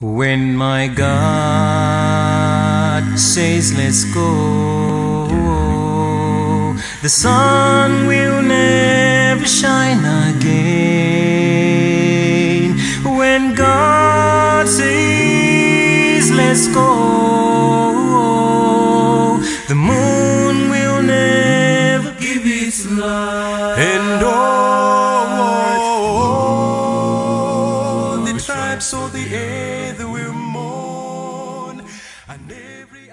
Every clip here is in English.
When my God says let's go, the sun will never shine again. When God says let's go, the moon will never give its light. And all the tribes of the earth will mourn, and every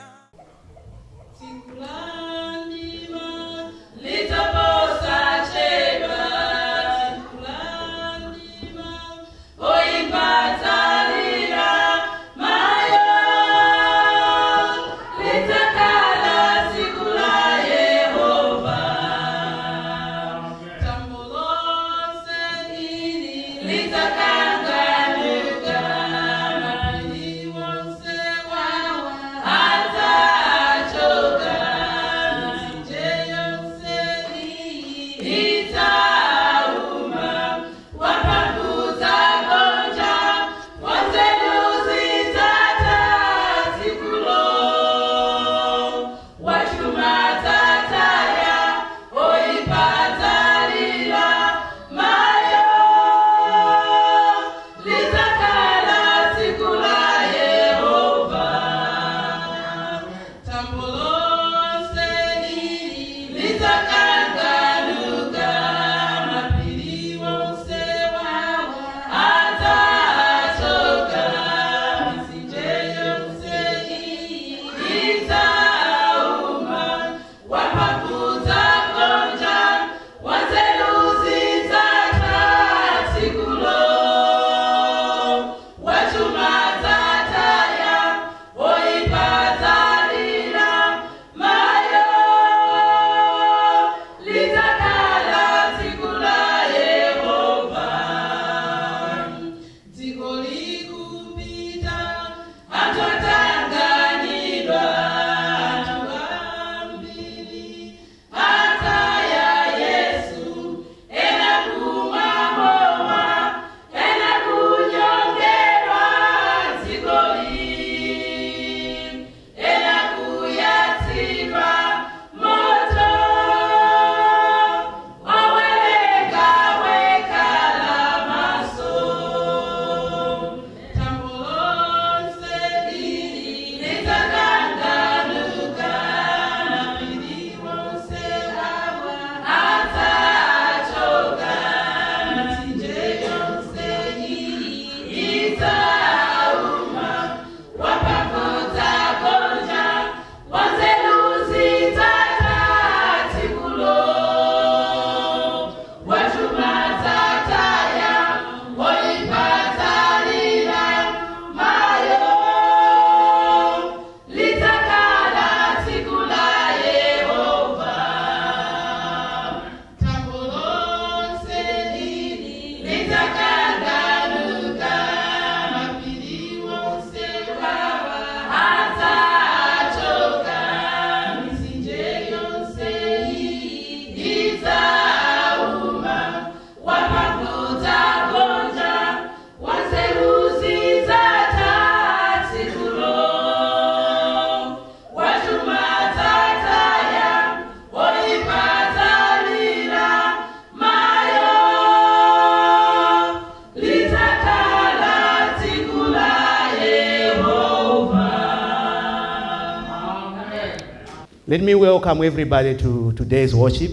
Let me welcome everybody to today's worship.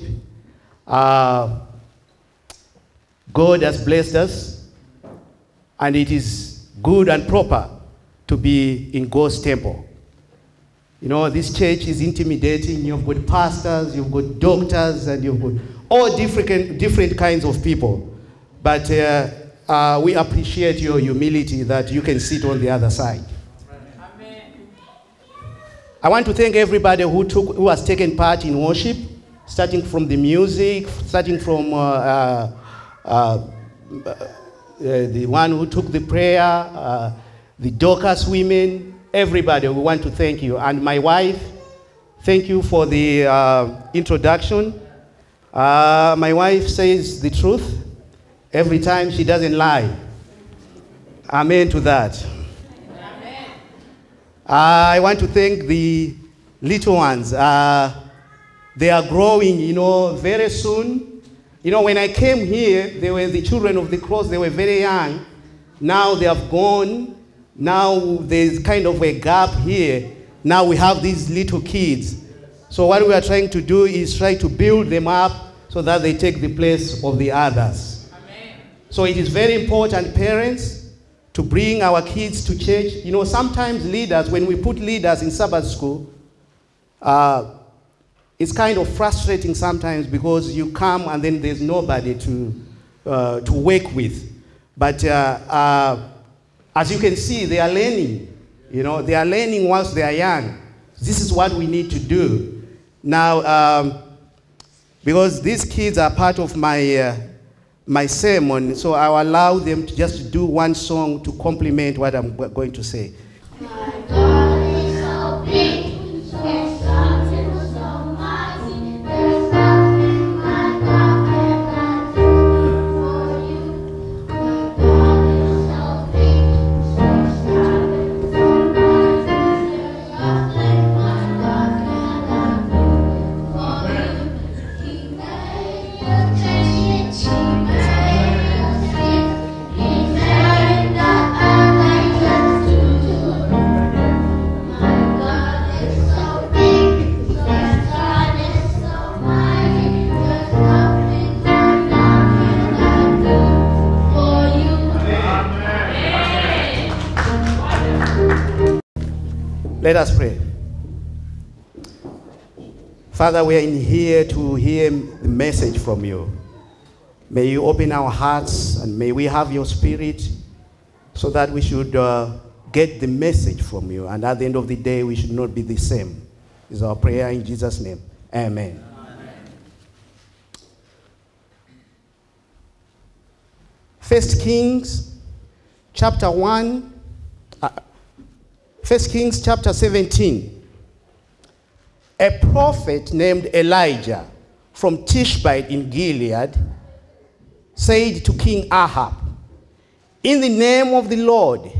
God has blessed us, and it is good and proper to be in God's temple. You know, this church is intimidating. You've got pastors, you've got doctors, and you've got all different kinds of people. But we appreciate your humility that you can sit on the other side. I want to thank everybody who has taken part in worship, starting from the music, starting from the one who took the prayer, the Dorcas women, everybody. We want to thank you. And my wife, thank you for the introduction. My wife says the truth every time. She doesn't lie. Amen to that. I want to thank the little ones. They are growing, very soon. When I came here, they were the children of the cross. They were very young. Now they have gone. Now there's kind of a gap here. Now we have these little kids. So what we are trying to do is try to build them up so that they take the place of the others. Amen. So it is very important, parents, to bring our kids to church. Sometimes leaders, when we put leaders in Sabbath school, it's kind of frustrating sometimes because you come and then there's nobody to work with. But as you can see, they are learning. They are learning whilst they are young. This is what we need to do. Now, because these kids are part of my sermon, so I'll allow them to just do one song to complement what I'm going to say. My God is so big, so strong and so mighty. There's nothing my God cannot do for you. My God is so big, so strong and so mighty. There's nothing my God cannot do for you. He made you change, He made you see. He made the earth and just to do. My God is so big, so strong and so mighty. There's nothing my God cannot do for you. Let us pray. Father, we are in here to hear the message from you. May you open our hearts and may we have your spirit so that we should get the message from you. And at the end of the day, we should not be the same. Is our prayer in Jesus' name. Amen. First Kings chapter 17. A prophet named Elijah from Tishbite in Gilead said to King Ahab, "In the name of the Lord,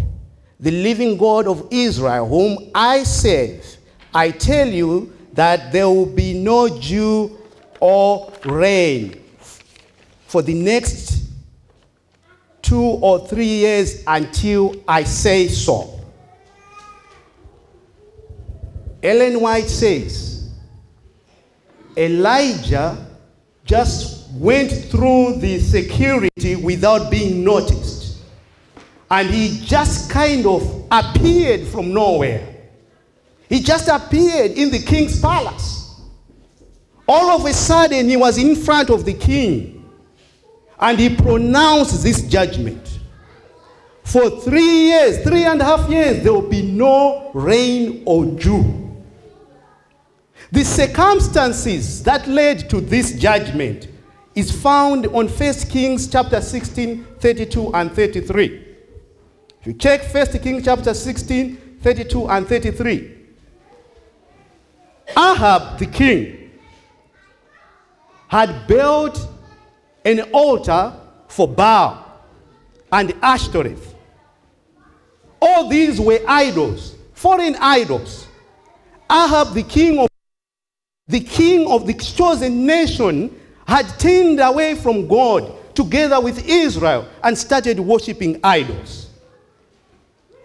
the living God of Israel, whom I serve, I tell you that there will be no dew or rain for the next 2 or 3 years until I say so." Ellen White says, Elijah just went through the security without being noticed. And he just kind of appeared from nowhere. He just appeared in the king's palace. All of a sudden, he was in front of the king. And he pronounced this judgment. For 3 years, 3.5 years, there will be no rain or dew. The circumstances that led to this judgment is found on 1 Kings chapter 16, 32 and 33. If you check 1 Kings chapter 16, 32 and 33. Ahab the king had built an altar for Baal and Ashtoreth. All these were idols, foreign idols. Ahab the king of the chosen nation had turned away from God together with Israel and started worshiping idols.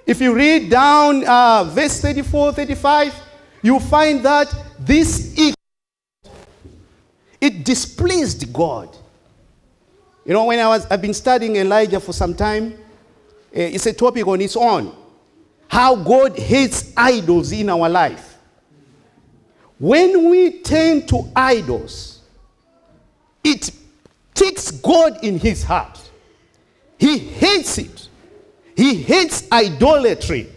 If you read down verse 34, 35, you find that it displeased God. When I've been studying Elijah for some time, it's a topic on its own. How God hates idols in our life. When we turn to idols, it takes God in his heart. He hates it. He hates idolatry.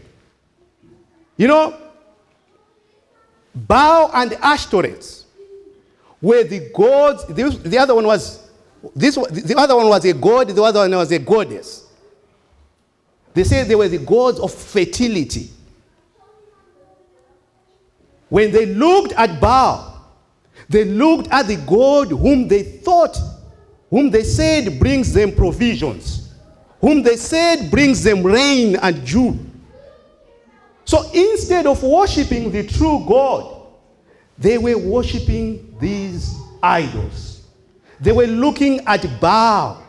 Baal and Ashtoreth were the gods. The other one was a god, the other one was a goddess. They say they were the gods of fertility. When they looked at Baal, they looked at the God whom they said brings them provisions, whom they said brings them rain and dew. So instead of worshiping the true God, they were worshiping these idols. They were looking at Baal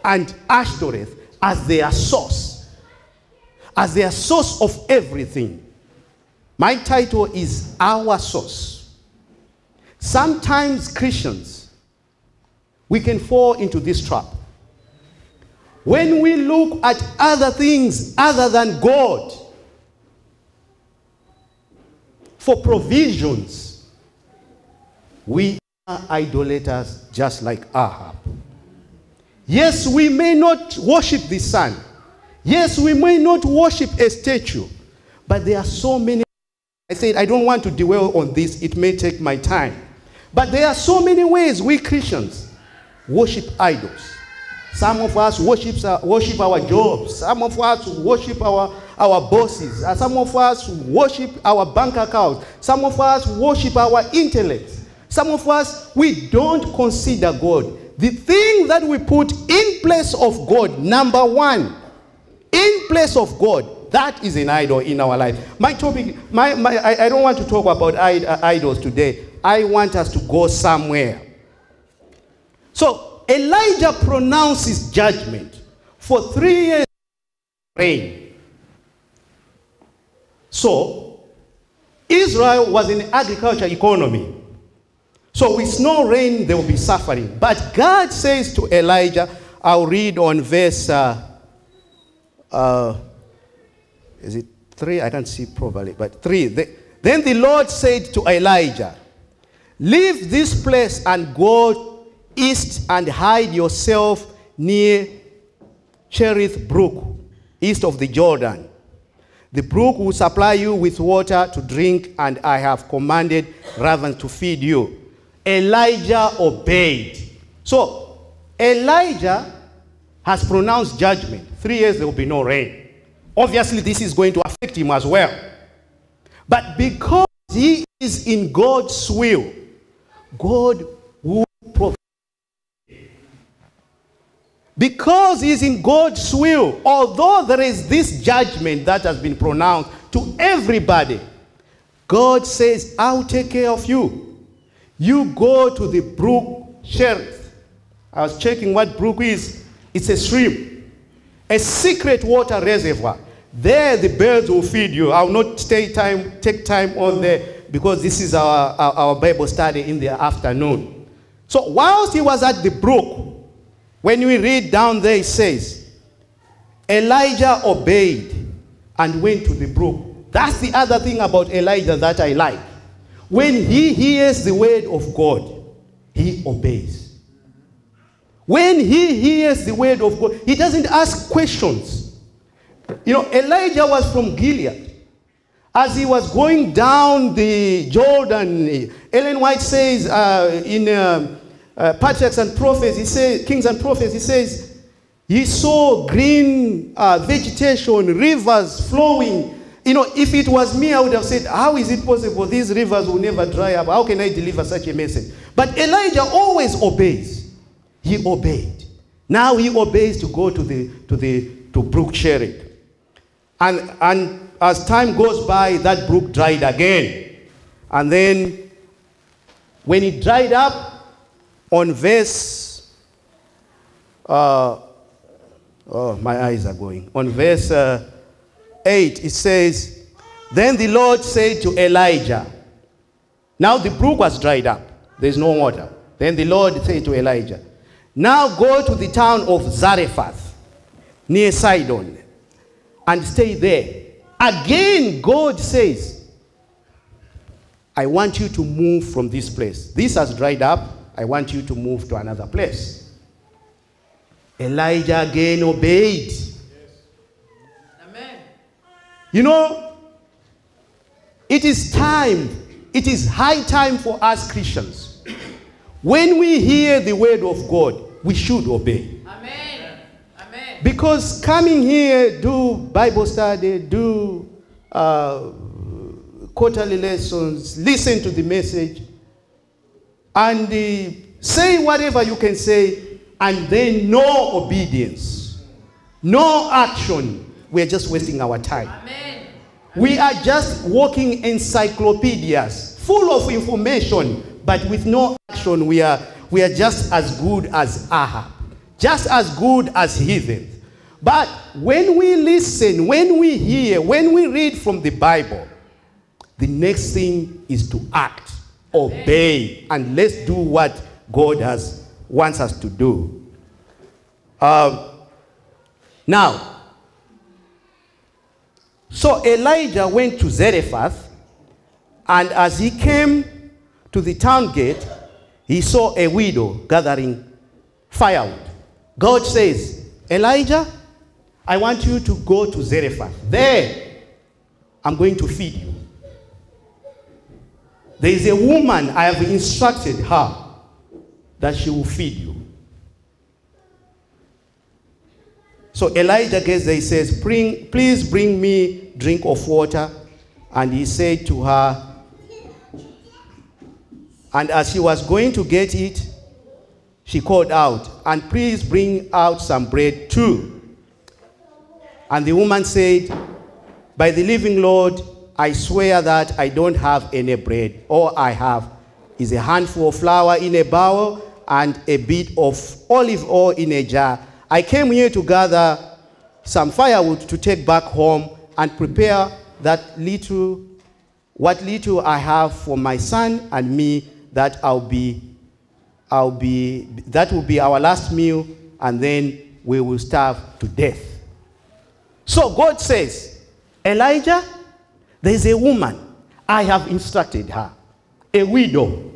and Ashtoreth as their source of everything. My title is Our Source. Sometimes Christians, we can fall into this trap. When we look at other things other than God for provisions, we are idolaters just like Ahab. Yes, we may not worship the sun. Yes, we may not worship a statue. But there are so many. I said, I don't want to dwell on this. It may take my time. But there are so many ways we Christians worship idols. Some of us worship our jobs. Some of us worship our bosses. Some of us worship our bank accounts. Some of us worship our intellect. Some of us, we don't consider God. The thing that we put in place of God, number one, in place of God, that is an idol in our life. My topic, I don't want to talk about idols today. I want us to go somewhere. So, Elijah pronounces judgment for 3 years rain. So, Israel was an agriculture economy. So with no rain, there will be suffering. But God says to Elijah, I'll read on verse, is it 3? I can't see properly, but 3. Then the Lord said to Elijah, leave this place and go east and hide yourself near Cherith Brook, east of the Jordan. The brook will supply you with water to drink, and I have commanded ravens to feed you. Elijah obeyed. So, Elijah has pronounced judgment. 3 years there will be no rain. Obviously, this is going to affect him as well. But because he is in God's will, God will provide. Because he is in God's will, although there is this judgment that has been pronounced to everybody, God says, I'll take care of you. You go to the brook Cherith. I was checking what brook is. It's a stream, a secret water reservoir. There the birds will feed you. I will not take time on there because this is our Bible study in the afternoon. So whilst he was at the brook, when we read down there, it says, Elijah obeyed and went to the brook. That's the other thing about Elijah that I like. When he hears the word of God, he obeys. When he hears the word of God, he doesn't ask questions. You know, Elijah was from Gilead. As he was going down the Jordan, Ellen White says in Patriarchs and Prophets, he says, Kings and Prophets, he says, he saw green vegetation, rivers flowing. You know, if it was me, I would have said, how is it possible these rivers will never dry up? How can I deliver such a message? But Elijah always obeys. He obeyed. Now he obeys to go to Brook Cherith. And as time goes by, that brook dried again. And then when it dried up, on verse, my eyes are going. On verse 8, it says, then the Lord said to Elijah, now the brook was dried up. There's no water. Then the Lord said to Elijah, now go to the town of Zarephath, near Sidon, and stay there. Again, God says, I want you to move from this place. This has dried up. I want you to move to another place. Elijah again obeyed. You know, it is high time for us Christians. When we hear the word of God, we should obey. Amen. Amen. Because coming here, do Bible study, do quarterly lessons, listen to the message, and say whatever you can say, and then no obedience, no action, we're just wasting our time. Amen. We are just walking encyclopedias, full of information, but with no action. We are just as good as Ahab, just as good as heathens. But when we listen, when we hear, when we read from the Bible, the next thing is to act, obey, and let's do what God wants us to do. Now, so Elijah went to Zarephath, and as he came to the town gate, he saw a widow gathering firewood. God says, Elijah, I want you to go to Zarephath. There, I'm going to feed you. There is a woman, I have instructed her that she will feed you. So Elijah gets there, he says, please bring me drink of water. And he said to her, and as she was going to get it, she called out, and please bring out some bread too. And the woman said, by the living Lord, I swear that I don't have any bread. All I have is a handful of flour in a bowl and a bit of olive oil in a jar. I came here to gather some firewood to take back home and prepare what little I have for my son and me. That will be our last meal, and then we will starve to death. So God says, Elijah, there is a woman, I have instructed her, a widow.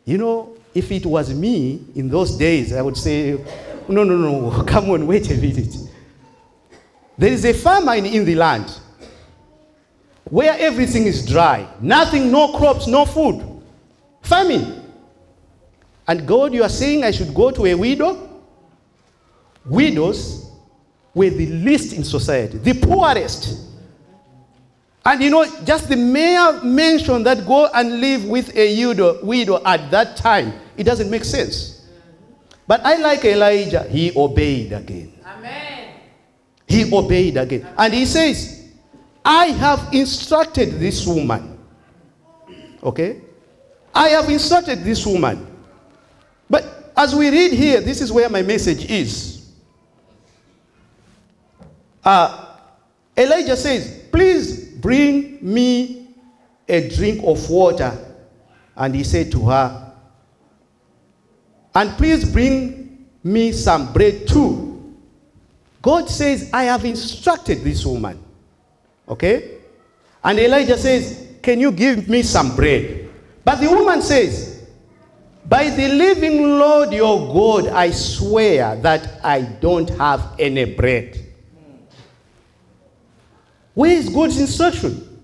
You know, if it was me in those days, I would say, no, come on, wait a minute. There is a famine in the land where everything is dry, nothing, no crops, no food, famine. And God, you are saying I should go to a widow? Widows were the least in society, the poorest. And you know, just the mere mention that go and live with a widow at that time, it doesn't make sense. But I like Elijah, he obeyed again. Amen. He obeyed again. And he says, I have instructed this woman. Okay? I have instructed this woman. But as we read here, this is where my message is. Elijah says, please bring me a drink of water. And he said to her, and please bring me some bread too. God says, I have instructed this woman. Okay? And Elijah says, can you give me some bread? But the woman says, by the living Lord your God, I swear that I don't have any bread. Where is God's instruction?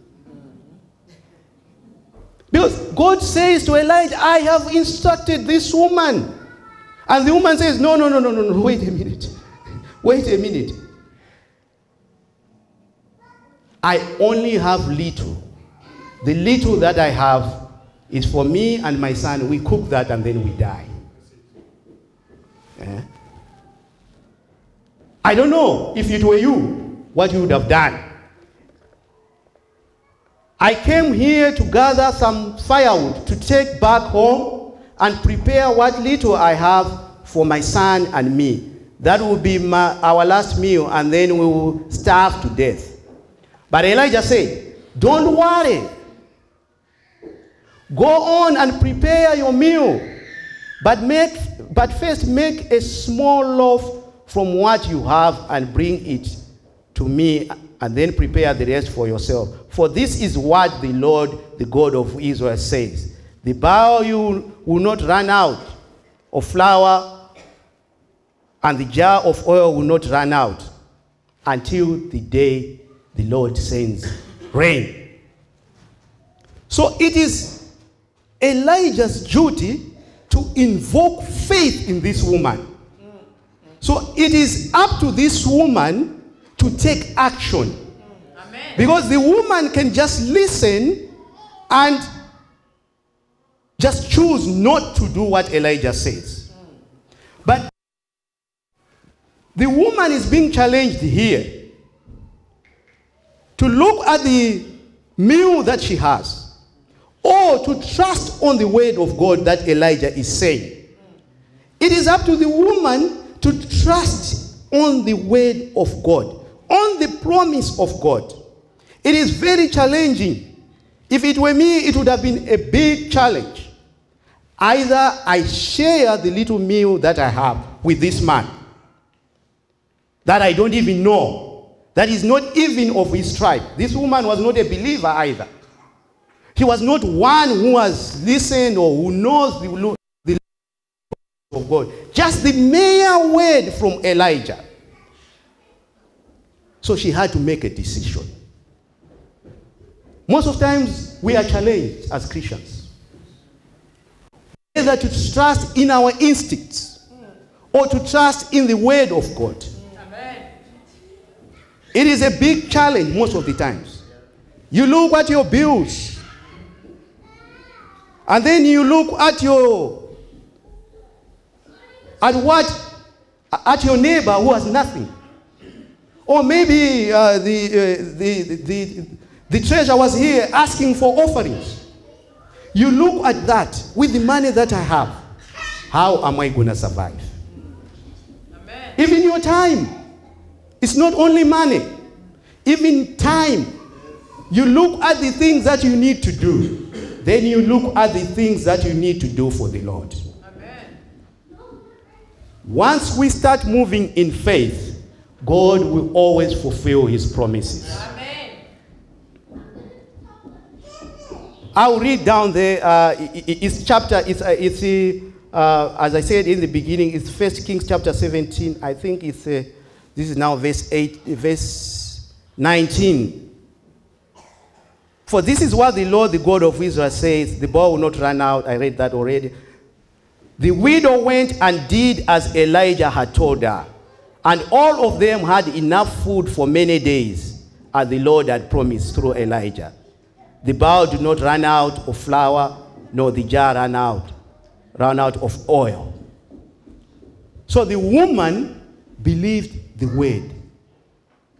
Because God says to Elijah, I have instructed this woman. And the woman says, no, wait a minute. Wait a minute. I only have little. The little that I have is for me and my son. We cook that and then we die. I don't know if it were you, what you would have done. I came here to gather some firewood to take back home and prepare what little I have for my son and me. That will be our last meal, and then we will starve to death. But Elijah said, don't worry. Go on and prepare your meal. But first make a small loaf from what you have and bring it to me, and then prepare the rest for yourself. For this is what the Lord, the God of Israel, says. The bowl you will not run out of flour, and the jar of oil will not run out until the day the Lord sends rain. So it is Elijah's duty to invoke faith in this woman. So it is up to this woman to take action. Amen. Because the woman can just listen and just choose not to do what Elijah says. But the woman is being challenged here. to look at the meal that she has, or to trust on the word of God that Elijah is saying. It is up to the woman to trust on the word of God, on the promise of God. It is very challenging. If it were me, it would have been a big challenge. Either I share the little meal that I have with this man that I don't even know, that is not even of his tribe. This woman was not a believer either. He was not one who has listened or who knows the language of God. Just the mere word from Elijah. So she had to make a decision. Most of the times we are challenged as Christians, whether to trust in our instincts or to trust in the word of God. Amen. It is a big challenge most of the times. You look at your bills, and then you look at your neighbor who has nothing. Or maybe the treasurer was here asking for offerings. You look at that with the money that I have. How am I going to survive? Amen. Even your time. It's not only money. Even time. You look at the things that you need to do. Then you look at the things that you need to do for the Lord. Amen. Once we start moving in faith, God will always fulfill his promises. Amen. I'll read down there. It's chapter. As I said in the beginning, it's 1 Kings chapter 17. I think it's this is now verse 8, verse 19. For this is what the Lord, the God of Israel, says: the bowl will not run out. I read that already. The widow went and did as Elijah had told her, and all of them had enough food for many days, as the Lord had promised through Elijah. The bowl did not run out of flour, nor the jar ran out of oil. So the woman believed the word.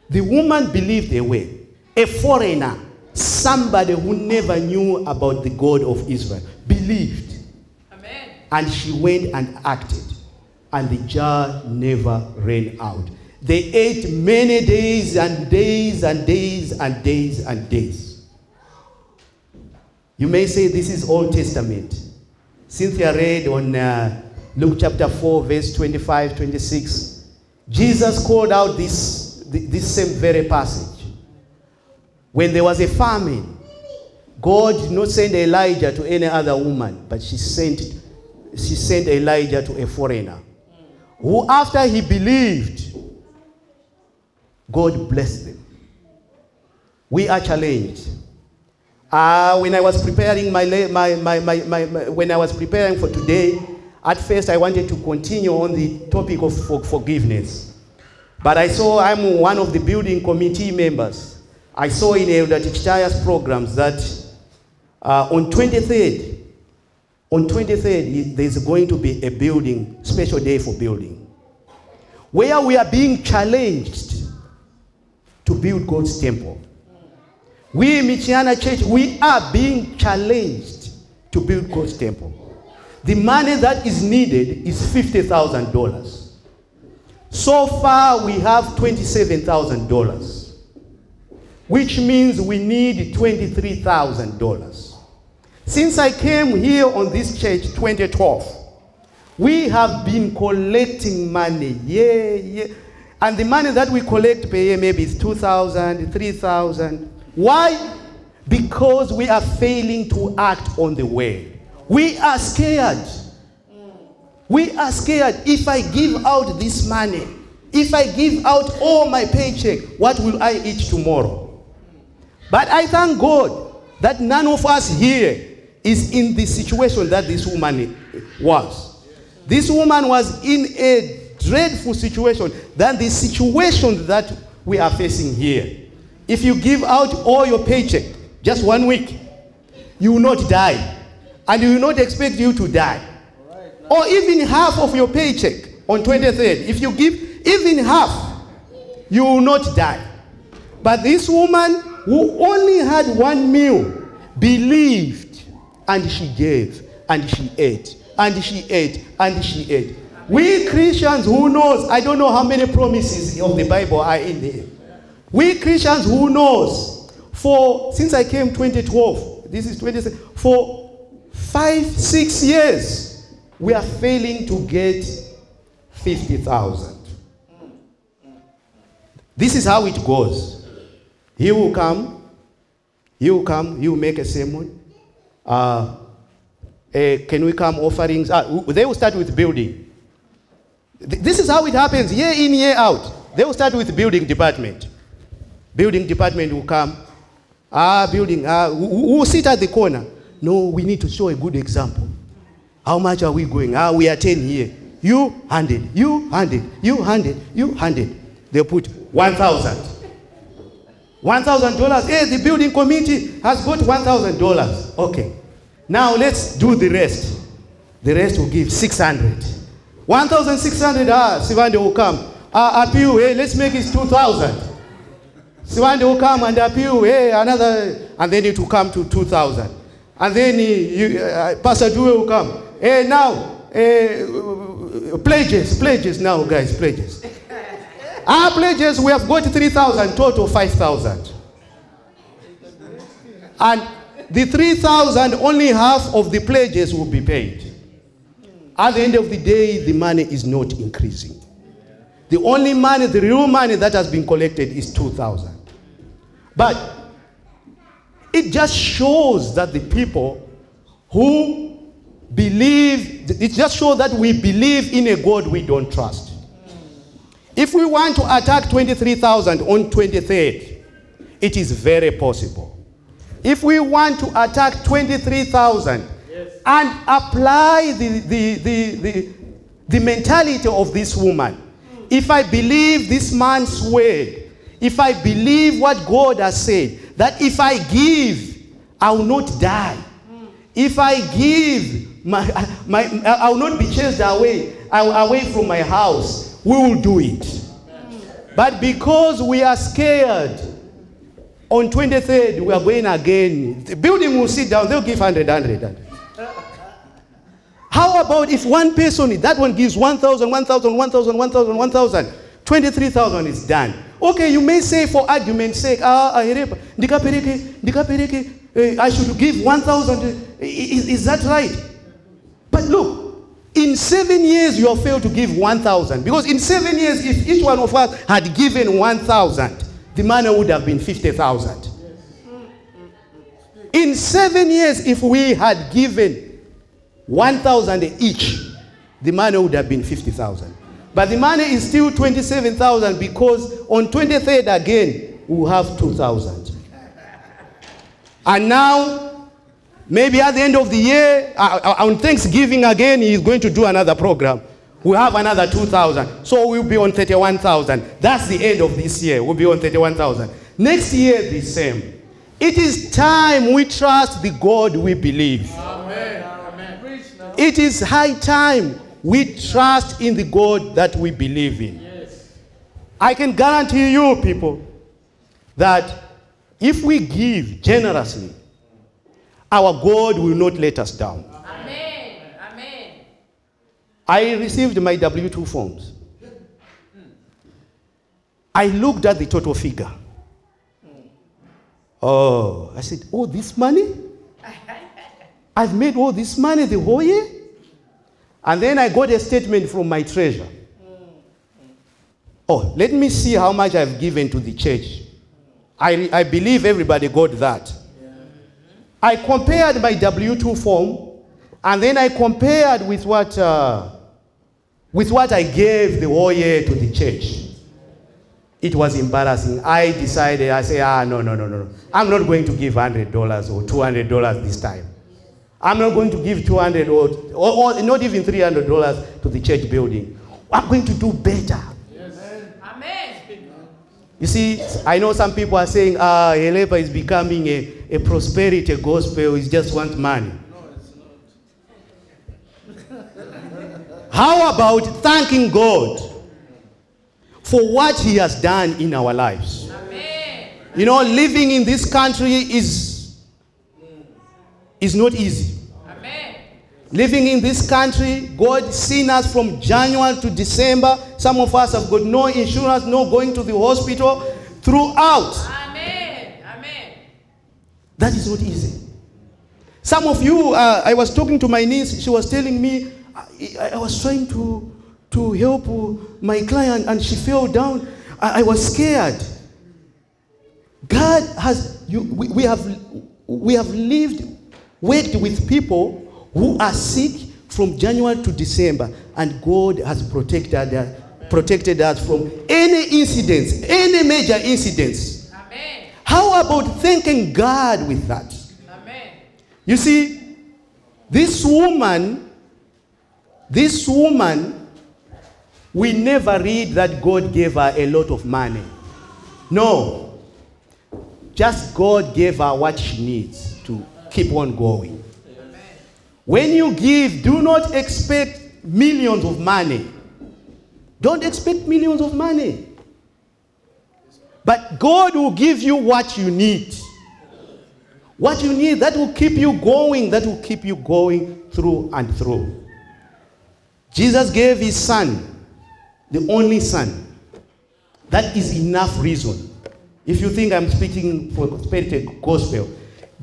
The woman believed the word. A foreigner, somebody who never knew about the God of Israel, believed. Amen. And she went and acted. And the jar never ran out. They ate many days and days and days and days and days. You may say this is Old Testament. Cynthia read on Luke chapter 4, verse 25, 26. Jesus called out this same very passage. When there was a famine, God did not send Elijah to any other woman, but she sent Elijah to a foreigner, who after he believed, God blessed them. We are challenged. When I was preparing when I was preparing for today, at first I wanted to continue on the topic of forgiveness. But I saw I'm one of the building committee members. I saw in Elder Tichitaya's programs that on 23rd, there's going to be a special day for building, where we are being challenged to build God's temple. We in Michiana Church, we are being challenged to build God's temple. The money that is needed is $50,000. So far, we have $27,000, which means we need $23,000. Since I came here on this church 2012, we have been collecting money, and the money that we collect per year maybe is $2,000, $3,000. Why? Because we are failing to act on the word. We are scared. We are scared. If I give out this money, if I give out all my paycheck, what will I eat tomorrow? But I thank God that none of us here is in the situation that this woman was. This woman was in a dreadful situation than the situation that we are facing here. If you give out all your paycheck just 1 week, you will not die. And we will not expect you to die. Or even half of your paycheck on 23rd. If you give even half, you will not die. But this woman who only had one meal believed, and she gave, and she ate, and she ate, and she ate. We Christians who knows, I don't know how many promises of the Bible are in there. We Christians who knows, since I came 2012, this is 20, for 5-6 years, we are failing to get 50,000. This is how it goes. He will come, he will make a sermon. Can we come offerings? They will start with building. This is how it happens, year in, year out. They will start with building department. Building department will come. Building, who will sit at the corner? No, we need to show a good example. How much are we going? We are 10 here. You 100, you 100, you 100, you 100. They'll put 1,000. $1,000. Hey, the building committee has got $1,000. Okay. Now let's do the rest. The rest will give 600. 1,600. Sivande will come. Appeal, hey, let's make it 2,000. Sivande will come and appeal, hey, another, and then it will come to 2,000. And then Pastor Due will come. Hey, now, pledges now, guys, pledges. Our pledges, we have got 3,000, total 5,000. And the 3,000, only half of the pledges will be paid. At the end of the day, the money is not increasing. The only money, the real money that has been collected is 2,000. But it just shows that the people who believe, it just shows that we believe in a God we don't trust. If we want to attack 23,000 on 23rd, it is very possible. If we want to attack 23,000 and apply the mentality of this woman, if I believe this man's word, if I believe what God has said, that if I give, I will not die. If I give, I will not be chased away from my house. We will do it. But because we are scared, on 23rd, we are going again. The building will sit down, they'll give 100. How about if one person, that one gives 1,000, 1,000, 1,000, 1,000, 1,000, 23,000 is done. Okay, you may say for argument's sake, Helepa, I should give 1,000. Is that right? But look, in 7 years you have failed to give 1,000. Because in 7 years, if each one of us had given 1,000, the money would have been 50,000. In 7 years, if we had given 1,000 each, the money would have been 50,000. But the money is still 27,000 because on 23rd again, we'll have 2,000. And now, maybe at the end of the year, on Thanksgiving again, he is going to do another program. We'll have another 2,000. So we'll be on 31,000. That's the end of this year. We'll be on 31,000. Next year, the same. It is time we trust the God we believe. Amen. It is high time we trust in the God that we believe in. Yes. I can guarantee you, people, that if we give generously, our God will not let us down. Amen. Amen. I received my W-2 forms. I looked at the total figure. Oh, I said, oh, this money? I've made all this money the whole year? And then I got a statement from my treasurer. Oh, let me see how much I've given to the church. I believe everybody got that. I compared my W-2 form, and then I compared with what I gave the whole year to the church. It was embarrassing. I decided, I said, no. I'm not going to give $100 or $200 this time. I'm not going to give $200 or not even $300 to the church building. I'm going to do better. Yes. Amen. You see, I know some people are saying, Helepa is becoming a prosperity gospel. He just wants money. No, it's not. How about thanking God for what he has done in our lives? Amen. You know, living in this country is not easy. Amen. Living in this country, God seen us from January to December. Some of us have got no insurance, no going to the hospital throughout. Amen. Amen. That is not easy. Some of you, I was talking to my niece, she was telling me, I was trying to help my client and she fell down. I was scared. God has, we have worked with people who are sick from January to December, and God has protected us from any incidents, any major incidents. Amen. How about thanking God with that? Amen. You see, this woman, we never read that God gave her a lot of money. No. Just God gave her what she needs to keep on going. Amen. When you give, do not expect millions of money. Don't expect millions of money. But God will give you what you need. What you need, that will keep you going. That will keep you going through and through. Jesus gave his son, the only son. That is enough reason. If you think I'm speaking for prosperity gospel,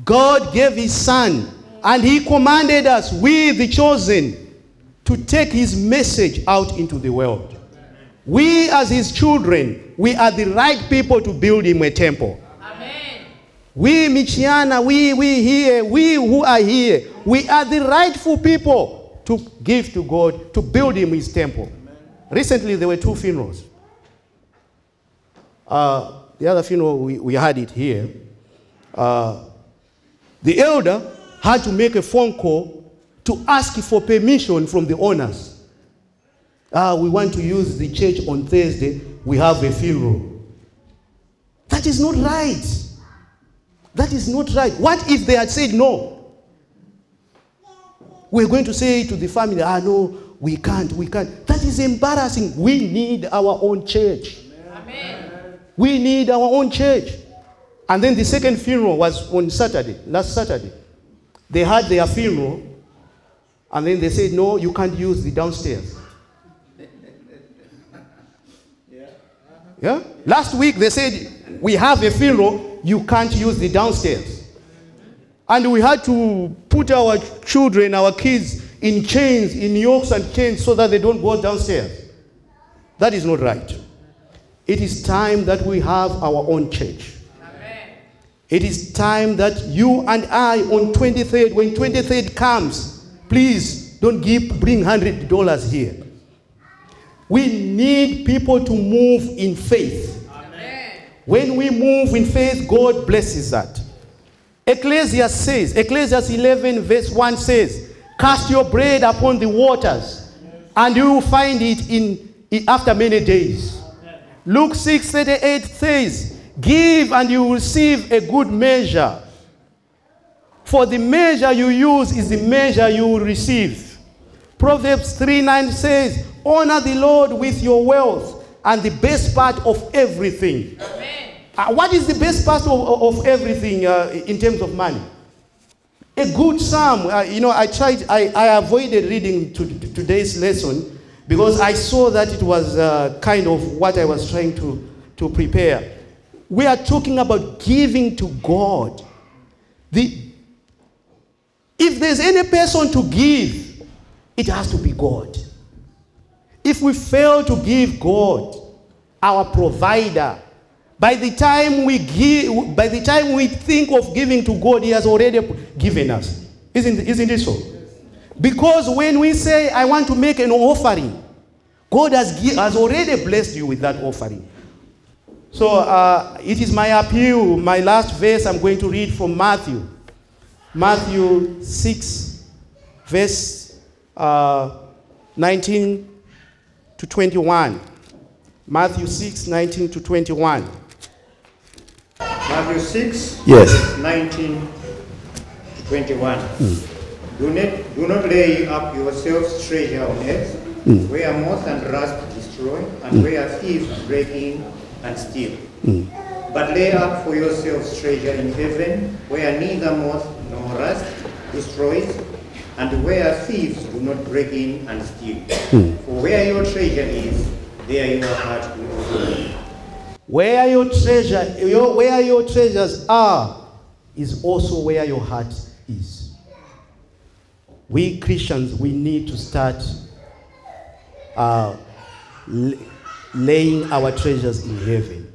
God gave his son and he commanded us, we the chosen, to take his message out into the world. We as his children, we are the right people to build him a temple. Amen. We Michiana, we here, we who are here, we are the rightful people to give to God, to build him his temple. Recently there were 2 funerals. The other funeral, we had it here. The elder had to make a phone call to ask for permission from the owners. We want to use the church on Thursday. We have a funeral. That is not right. That is not right. What if they had said no? We're going to say to the family, no, we can't. That is embarrassing. We need our own church. Amen. We need our own church. And then the second funeral was on Saturday, last Saturday. They had their funeral, and then they said, no, you can't use the downstairs. Yeah? Last week they said, we have a funeral, you can't use the downstairs. And we had to put our children, our kids, in chains, in yokes and chains, so that they don't go downstairs. That is not right. It is time that we have our own church. Amen. It is time that you and I on 23rd, when 23rd comes, please don't bring $100 here. We need people to move in faith. Amen. When we move in faith, God blesses that. Ecclesiastes 11 verse 1 says, cast your bread upon the waters, and you will find it after many days. Luke 6:38 says, give and you will receive a good measure. For the measure you use is the measure you will receive. Proverbs 3:9 says, honor the Lord with your wealth and the best part of everything. Amen. What is the best part of everything in terms of money? A good psalm. I avoided reading today's lesson because I saw that it was kind of what I was trying to prepare. We are talking about giving to God. If there's any person to give, it has to be God. If we fail to give God, our provider, by the time we think of giving to God, he has already given us. Isn't it so? Because when we say, I want to make an offering, God has already blessed you with that offering. So it is my appeal, my last verse I'm going to read from Matthew. Matthew 6, verse 19 to 21. Matthew 6, 19 to 21. Matthew 6, Yes. 19 to 21. Do not lay up yourselves treasure on earth, where moth and rust destroy, and where thieves break in and steal. But lay up for yourselves treasure in heaven, where neither moth nor rust destroys, and where thieves do not break in and steal. For where your treasure is, there your heart will also be. Where your treasures are is also where your heart is. We Christians, we need to start laying our treasures in heaven,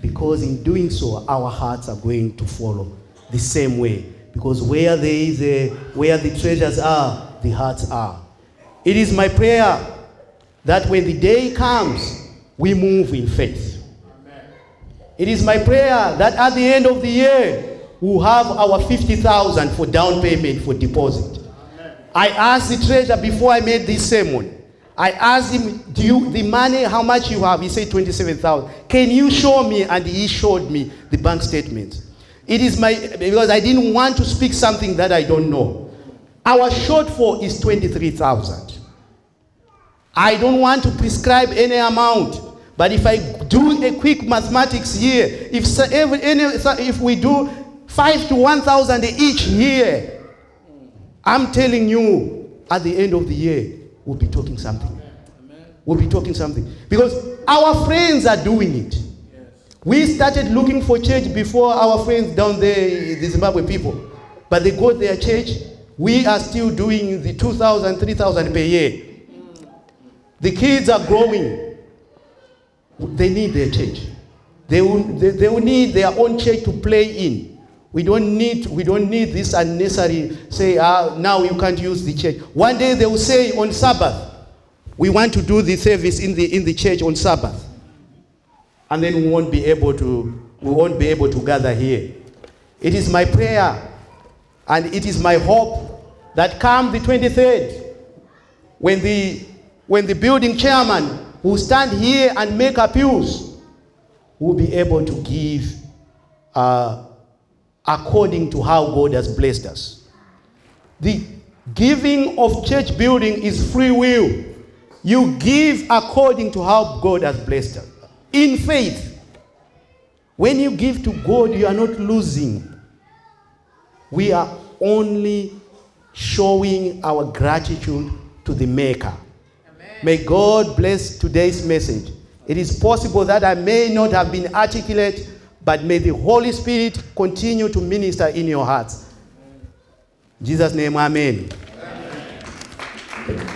because in doing so, our hearts are going to follow the same way. Because where the treasures are, the hearts are. It is my prayer that when the day comes, we move in faith. Amen. It is my prayer that at the end of the year, we'll have our 50,000 for down payment for deposit. Amen. I asked the treasurer before I made this sermon. I asked him, the money, how much you have? He said 27,000. Can you show me? And he showed me the bank statement. It is because I didn't want to speak something that I don't know. Our shortfall is 23,000. I don't want to prescribe any amount, but if I do a quick mathematics here, if we do 5 to 1,000 each year, I'm telling you, at the end of the year, we'll be talking something. Amen. We'll be talking something. Because our friends are doing it. Yes. We started looking for church before our friends down there, the Zimbabwe people. But they got their church. We are still doing the 2,000, 3,000 per year. The kids are growing. They need their church. They will need their own church to play in. We don't need this unnecessary, say, now you can't use the church. One day they will say on Sabbath, we want to do the service in the church on Sabbath. And then we won't be able to gather here. It is my prayer and it is my hope that come the 23rd, when the building chairman will stand here and make appeals, we'll be able to give according to how God has blessed us. The giving of church building is free will. You give according to how God has blessed us. In faith. When you give to God, you are not losing. We are only showing our gratitude to the Maker. Amen. May God bless today's message. It is possible that I may not have been articulate, but may the Holy Spirit continue to minister in your hearts. In Jesus' name, amen. Amen.